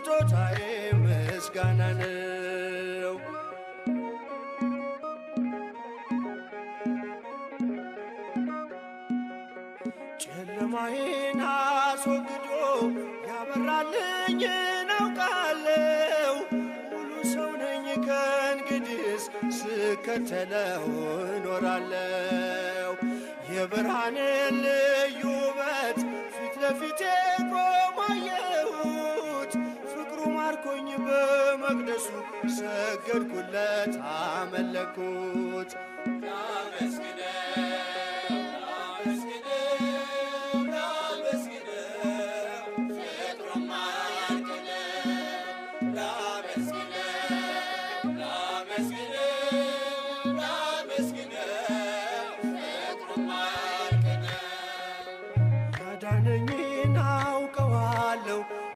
ስጦታዬ ምስጋና ነው። ጨለማዬን አስወግዶ ያበራልኝን አውቃለሁ። ሙሉ ሰው ነኝ ከእንግዲህስ ስከተለው እኖራለሁ። የብርሃንን ልዩ ውበት ፊት ለፊቴ ቆሞ አየሁት። ፍቅሩ ማርኮኝ በመቅደሱ ሰገድኩለት አመለኩት።